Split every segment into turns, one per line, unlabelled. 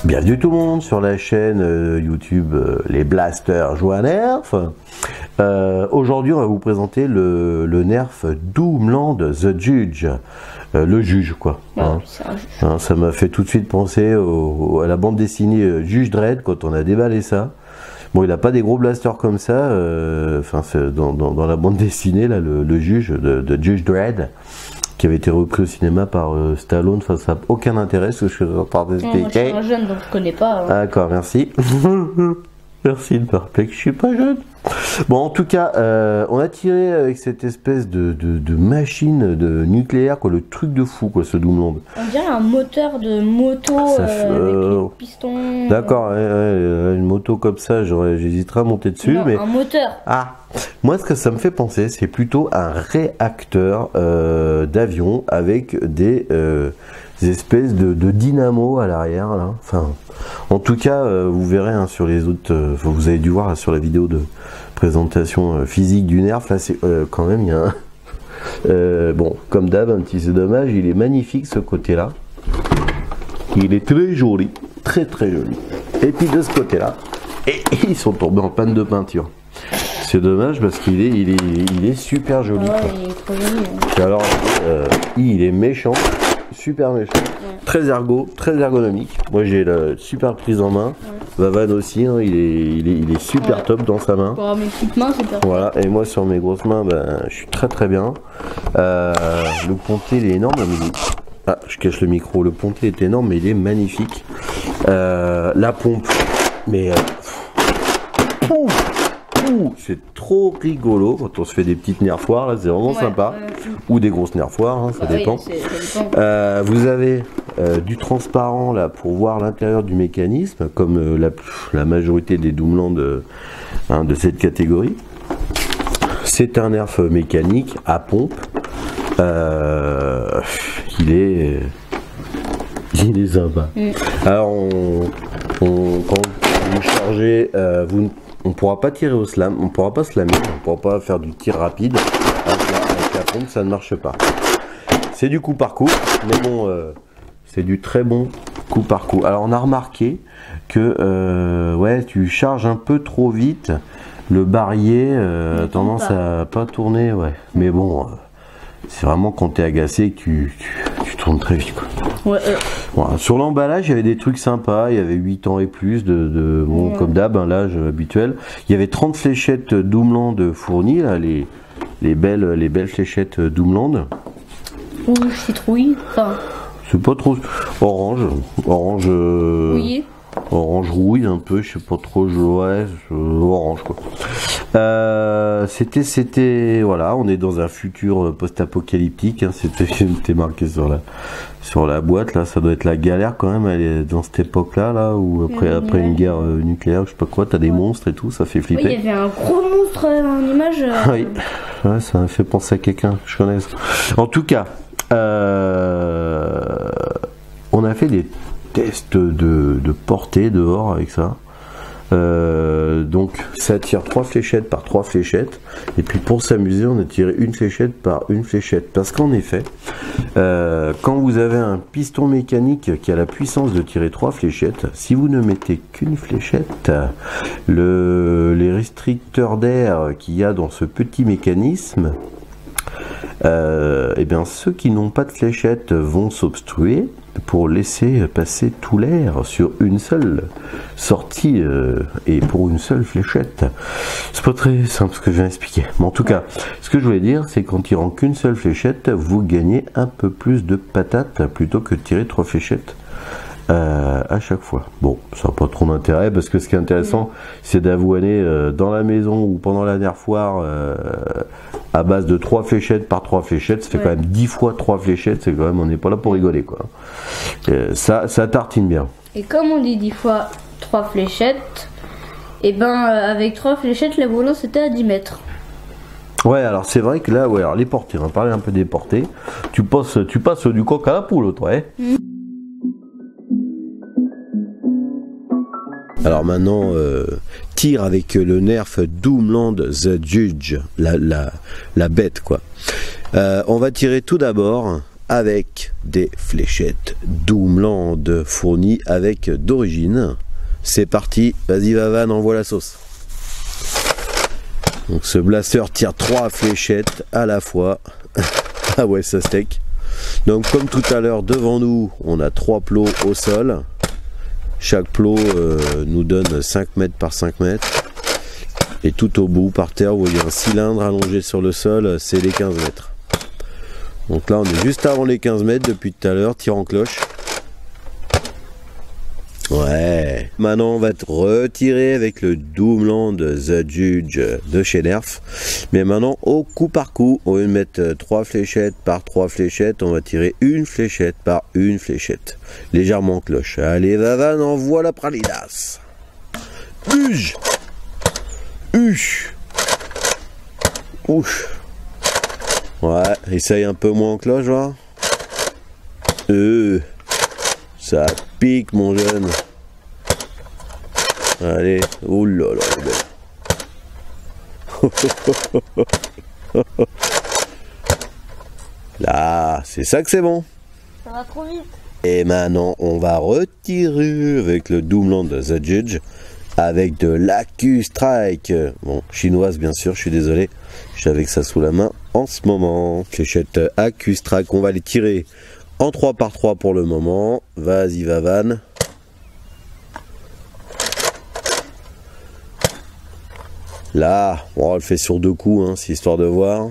Bienvenue tout le monde sur la chaîne YouTube Les Blasters jouent à Nerf. Aujourd'hui on va vous présenter le Nerf Doomland The Judge. Le juge quoi. Ça m'a fait tout de suite penser à la bande dessinée Juge Dredd quand on a déballé ça. Bon, il n'a pas des gros blasters comme ça, dans la bande dessinée, là, le juge de Juge Dredd, qui avait été repris au cinéma par Stallone. Enfin, ça n'a aucun intérêt ce que je suis en train d'expliquer.
Moi, je suis un jeune donc je connais pas. Hein.
D'accord, merci. Merci de me rappeler que je suis pas jeune. Bon, en tout cas, on a tiré avec cette espèce de machine de nucléaire, quoi, le truc de fou, quoi, ce Doomland.
On dirait un moteur de moto avec les pistons.
D'accord, une moto comme ça, j'hésiterais à monter dessus.
Non,
mais
un moteur.
Ah, moi, ce que ça me fait penser, c'est plutôt un réacteur d'avion avec des espèces de dynamo à l'arrière, là. Enfin, en tout cas, vous verrez hein, sur les autres. Vous avez dû voir là, sur la vidéo de présentation physique du Nerf. Là, c'est quand même il y a un. Bon, comme d'hab, un petit c'est dommage. Il est magnifique ce côté-là. Il est très joli, très joli. Et puis de ce côté-là, et ils sont tombés en panne de peinture. C'est dommage parce qu'il est super joli.
Ah ouais, il est trop joli. Hein.
Alors, il est méchant. Super méchant, très ergonomique. Moi j'ai la super prise en main. Vavan aussi, hein, il est super top dans sa main.
Pour mes petites mains, c'est parfait.
Voilà, et moi sur mes grosses mains, ben, je suis très bien. Le ponté il est énorme, mais ah, je cache le micro. Le ponté est énorme, mais il est magnifique. La pompe, mais c'est trop rigolo quand on se fait des petites nerfoires là, c'est vraiment sympa. Ou des grosses nerfoires, hein, ça dépend.
Oui, ça dépend.
Vous avez du transparent là pour voir l'intérieur du mécanisme, comme la majorité des Doomland de cette catégorie. C'est un Nerf mécanique à pompe. Il est sympa. Alors quand vous chargez, on ne pourra pas tirer au slam, on ne pourra pas slammer, on ne pourra pas faire du tir rapide avec la pompe, ça ne marche pas. C'est du coup par coup, mais bon, c'est du très bon coup par coup. Alors on a remarqué que ouais, tu charges un peu trop vite, le barillet a tendance à pas tourner, ouais. Mais bon, c'est vraiment quand tu es agacé que tu tournes très vite, quoi.
Ouais,
Voilà. Sur l'emballage, il y avait des trucs sympas, il y avait 8 ans et plus bon, comme d'hab, hein, l'âge habituel. Il y avait 30 fléchettes Doomland fournies, là, les belles fléchettes Doomland.
Rouge, citrouille, enfin. C'est
pas trop orange
rouillé.
Orange rouille un peu, je sais pas trop, orange quoi. C'était voilà, on est dans un futur post-apocalyptique, hein, c'était marqué sur la boîte là, ça doit être la galère quand même, elle est dans cette époque là où après une guerre nucléaire, je sais pas quoi, t'as des monstres et tout, ça fait flipper.
Oui, il y avait un gros monstre en image.
Oui, ouais, ça m'a fait penser à quelqu'un que je connais. En tout cas, on a fait des tests de portée dehors avec ça. Donc ça tire 3 fléchettes par 3 fléchettes, et puis pour s'amuser on a tiré une fléchette par une fléchette, parce qu'en effet quand vous avez un piston mécanique qui a la puissance de tirer 3 fléchettes, si vous ne mettez qu'une fléchette, les restricteurs d'air qu'il y a dans ce petit mécanisme, et bien ceux qui n'ont pas de fléchette vont s'obstruer pour laisser passer tout l'air sur une seule sortie et pour une seule fléchette. C'est pas très simple ce que je viens d'expliquer, mais en tout cas ce que je voulais dire, c'est qu'en tirant qu'une seule fléchette, vous gagnez un peu plus de patates plutôt que de tirer 3 fléchettes à chaque fois. Bon, ça n'a pas trop d'intérêt, parce que ce qui est intéressant, c'est d'avouaner dans la maison ou pendant la nerfoire à base de 3 fléchettes par 3 fléchettes, ça fait quand même 10 fois 3 fléchettes, c'est quand même, on n'est pas là pour rigoler quoi. Ça tartine bien.
Et comme on dit 10 fois 3 fléchettes, et ben avec 3 fléchettes, la volance c'était à 10 mètres.
Ouais, alors c'est vrai que là, ouais, alors les portées, on va parler un peu des portées. Tu passes du coq à la poule, toi, hein. Alors maintenant, tire avec le Nerf Doomland The Judge, la bête quoi. On va tirer tout d'abord avec des fléchettes Doomland fournies avec d'origine. C'est parti, vas-y Vavan, envoie la sauce. Donc ce blaster tire 3 fléchettes à la fois. Ah ouais, ça steak. Donc comme tout à l'heure, devant nous, on a 3 plots au sol. Chaque plot nous donne 5 mètres par 5 mètres. Et tout au bout, par terre, vous voyez un cylindre allongé sur le sol, c'est les 15 mètres. Donc là, on est juste avant les 15 mètres depuis tout à l'heure, tir en cloche. Ouais. Maintenant, on va retirer avec le Doomland The Judge de chez Nerf. Mais maintenant, au coup par coup, au lieu de mettre 3 fléchettes par 3 fléchettes, on va tirer une fléchette par une fléchette. Légèrement en cloche. Allez, Vavan, envoie la pralidas. Uge. Uche. Ouch. Ouais, essaye un peu moins en cloche, voir. Ça pique, mon jeune. Allez, oh là là. Là, c'est ça que c'est bon.
Ça va trop vite.
Et maintenant, on va retirer avec le Doomland The Judge avec de l'Acu-Strike. Bon, chinoise bien sûr, je suis désolé. J'avais que ça sous la main en ce moment. Fléchette Acu-Strike, on va les tirer en 3 par 3 pour le moment. Vas-y Vavan. Là, on le fait sur 2 coups, hein, c'est histoire de voir.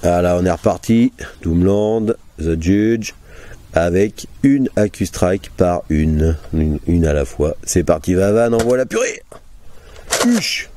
Ah là, on est reparti. Doomland, The Judge, avec une Acu-Strike par une à la fois. C'est parti Vavan, envoie la purée. Huche.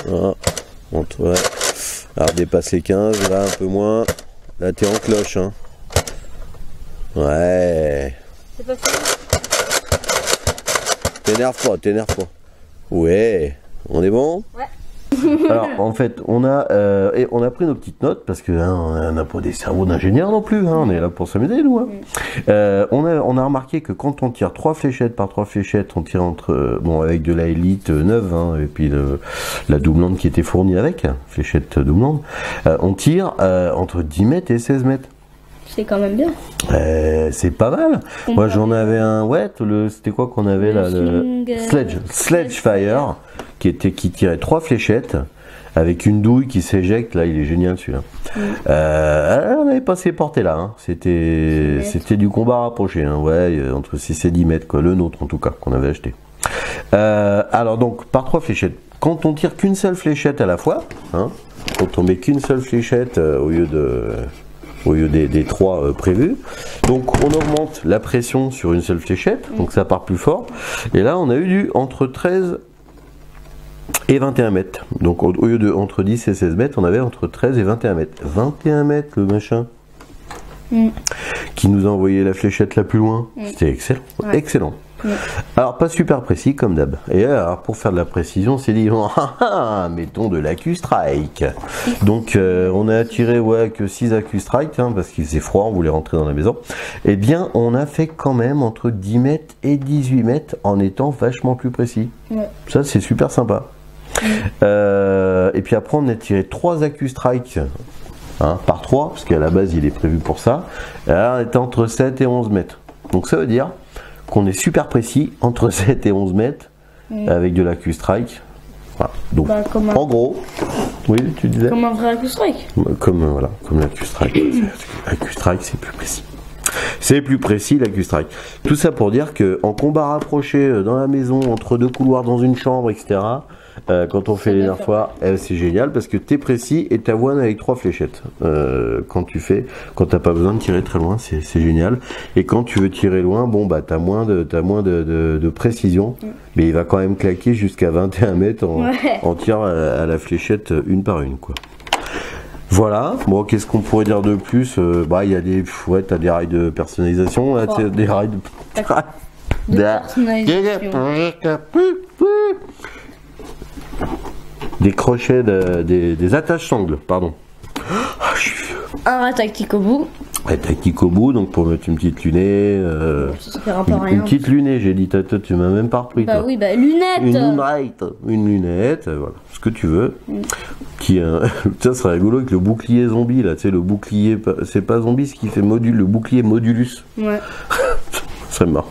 Ah, ouais. Alors dépasse les 15, là un peu moins. Là t'es en cloche, hein. Ouais.
C'est pas fini.
T'énerve pas. Ouais. On est bon?
Ouais.
Alors en fait on a pris nos petites notes parce que hein, on n'a pas des cerveaux d'ingénieurs non plus, hein, on est là pour s'amuser nous. Hein. On a remarqué que quand on tire 3 fléchettes par 3 fléchettes, on tire entre avec de la Elite 9 hein, et puis la Doomland qui était fournie avec fléchette Doomland, on tire entre 10 mètres et 16 mètres.
C'est quand même bien.
C'est pas mal. Moi j'en avais un, c'était quoi qu'on avait là, le Sledge Fire qui tirait 3 fléchettes avec une douille qui s'éjecte. Là il est génial celui-là. On n'avait pas ces portées là, hein. C'était du combat rapproché, hein. Entre 6 et 10 mètres quoi, le nôtre en tout cas qu'on avait acheté. Alors donc par 3 fléchettes, quand on tire qu'une seule fléchette à la fois, hein, quand on met qu'une seule fléchette au lieu des 3 prévus. Donc on augmente la pression sur une seule fléchette, donc ça part plus fort. Et là on a eu entre 13 et 21 mètres. Donc au lieu de entre 10 et 16 mètres, on avait entre 13 et 21 mètres. 21 mètres le machin qui nous a envoyé la fléchette la plus loin. C'était excellent. Ouais. Excellent. Alors pas super précis comme d'hab. Et alors pour faire de la précision, c'est dit mettons de l'Acu-Strike. Donc on a tiré que 6 Acu-Strike hein, parce qu'il faisait froid, on voulait rentrer dans la maison. Eh bien on a fait quand même entre 10 mètres et 18 mètres en étant vachement plus précis. Ça c'est super sympa. Et puis après on a tiré 3 Acu-Strike hein, par 3 parce qu'à la base il est prévu pour ça. Et là on était entre 7 et 11 mètres. Donc ça veut dire qu'on est super précis entre 7 et 11 mètres avec de l'Acu-Strike. Voilà. Donc en gros, oui tu disais.
Comme un vrai Acu-Strike.
Comme l'Acu-Strike. L'Acu-Strike c'est plus précis. C'est plus précis l'Acu-Strike. Tout ça pour dire que en combat rapproché dans la maison, entre 2 couloirs dans une chambre, etc. Quand on fait les dernières fois, c'est génial parce que t'es précis et t'avoines avec 3 fléchettes. Quand t'as pas besoin de tirer très loin, c'est génial. Et quand tu veux tirer loin, t'as moins de précision, mais il va quand même claquer jusqu'à 21 mètres en tir à la fléchette une par une, quoi. Voilà. Bon, qu'est-ce qu'on pourrait dire de plus? Il y a des, t'as des rails de personnalisation, là, des rails de personnalisation. Des crochets, des attaches sangles, pardon. Je suis vieux.
Un rat tactique au bout.
Et tactique au bout, donc pour mettre une petite lunette.
Ça sert un peu à rien.
Une petite lunette, j'ai dit, toi, tu m'as même pas repris.
Bah
toi.
oui, bah lunette.
Une lunette, voilà, ce que tu veux. Ça serait rigolo avec le bouclier zombie, là, tu sais, le bouclier, c'est pas zombie, ce qui fait le bouclier modulus.
Ouais.
Ça marrant.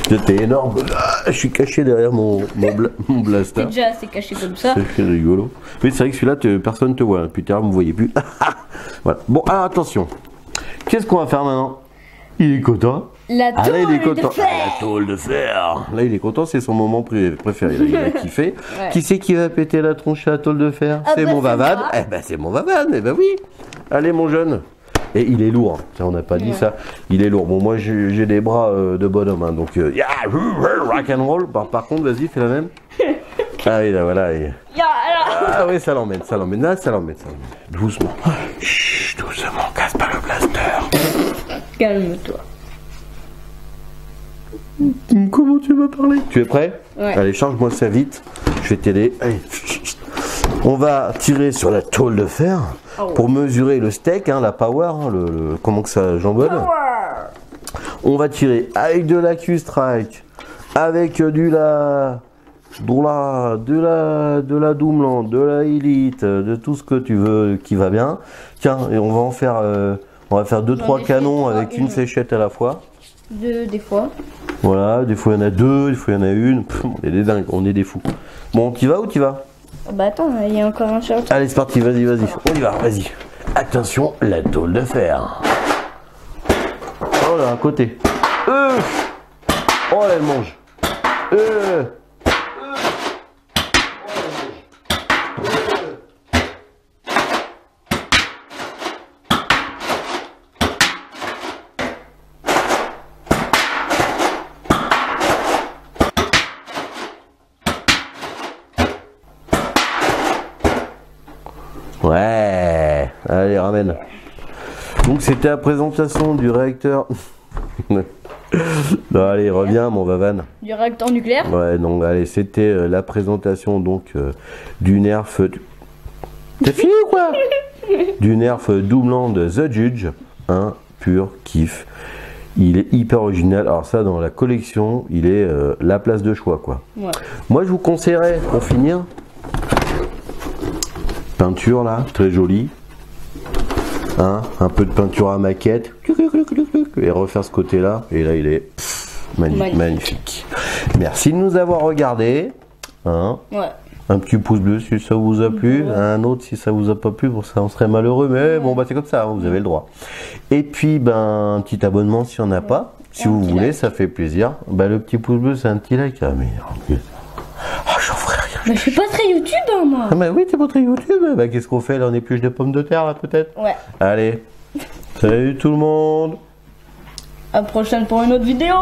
J'étais énorme. Ah, je suis caché derrière mon blaster.
C'est déjà assez caché comme ça.
C'est rigolo. Mais c'est vrai que celui-là, personne te voit. Plus tard, vous ne voyez plus. Voilà. Bon, alors attention. Qu'est-ce qu'on va faire maintenant? Il est content.
La tôle
là, il est content.
de fer.
La tôle de fer. Là, il est content, c'est son moment préféré. Là, il a kiffé.
Ouais.
Qui c'est qui va péter la tronche à la tôle de fer?
Ah
C'est
bah,
mon
c'est
Vavan.
moi.
Eh ben, c'est mon Vavan. Eh ben oui. Allez, mon jeune. Et il est lourd. Tiens, on n'a pas dit ça. Il est lourd. Bon, moi, j'ai des bras de bonhomme. Hein, donc, rock and roll. Par contre, vas-y, fais la même. Ah oui, là, voilà. Ah oui, ça l'emmène. Là, ça l'emmène. Doucement. Chut, doucement. Casse pas le blaster.
Calme-toi.
Comment tu m'as parlé? Tu es prêt?
Ouais.
Allez, change-moi ça vite. Je vais t'aider. Allez. On va tirer sur la tôle de fer pour mesurer le steak, hein, la power, hein, comment que ça jambonne. On va tirer avec de la Q-Strike, avec de la Doomland, de la Elite, de tout ce que tu veux qui va bien. Tiens, et on va en faire, on va faire 2-3 canons avec une fléchette à la fois.
Des fois.
Voilà, des fois il y en a 2, des fois il y en a une. Pff, on est des dingues, on est des fous. Bon, t'y vas ou t'y vas?
Bah attends, il y a encore un short.
Allez, c'est parti, vas-y, on y va, vas-y. Attention, la tôle de fer. Oh là, à côté. Oh là, elle mange. Ouais, allez, ramène. Donc c'était la présentation du réacteur. Non, allez, reviens mon Vavan.
Du réacteur nucléaire.
Ouais, donc allez, c'était la présentation donc du Nerf. T'as fini ou quoi? Du Nerf Doomland The Judge, un pur kiff. Il est hyper original. Alors ça, dans la collection, il est la place de choix, quoi.
Ouais.
Moi, je vous conseillerais, pour finir, peinture là, très jolie. Hein, un peu de peinture à maquette. Et refaire ce côté-là. Et là, il est magnifique. Merci de nous avoir regardés. Hein.
Ouais.
Un petit pouce bleu si ça vous a plu, un autre si ça vous a pas plu, pour ça on serait malheureux, mais bon bah c'est comme ça, hein, vous avez le droit. Et puis ben un petit abonnement si on n'a pas, si vous voulez, like. Ça fait plaisir. Bah le petit pouce bleu c'est un petit like. Ah mais j'en ferai rien.
Mais je suis pas très YouTube hein, moi.
Ah bah oui t'es pas très YouTube, bah qu'est-ce qu'on fait là, on épluche des pommes de terre là peut-être.
Ouais.
Allez, salut tout le monde.
À la prochaine pour une autre vidéo.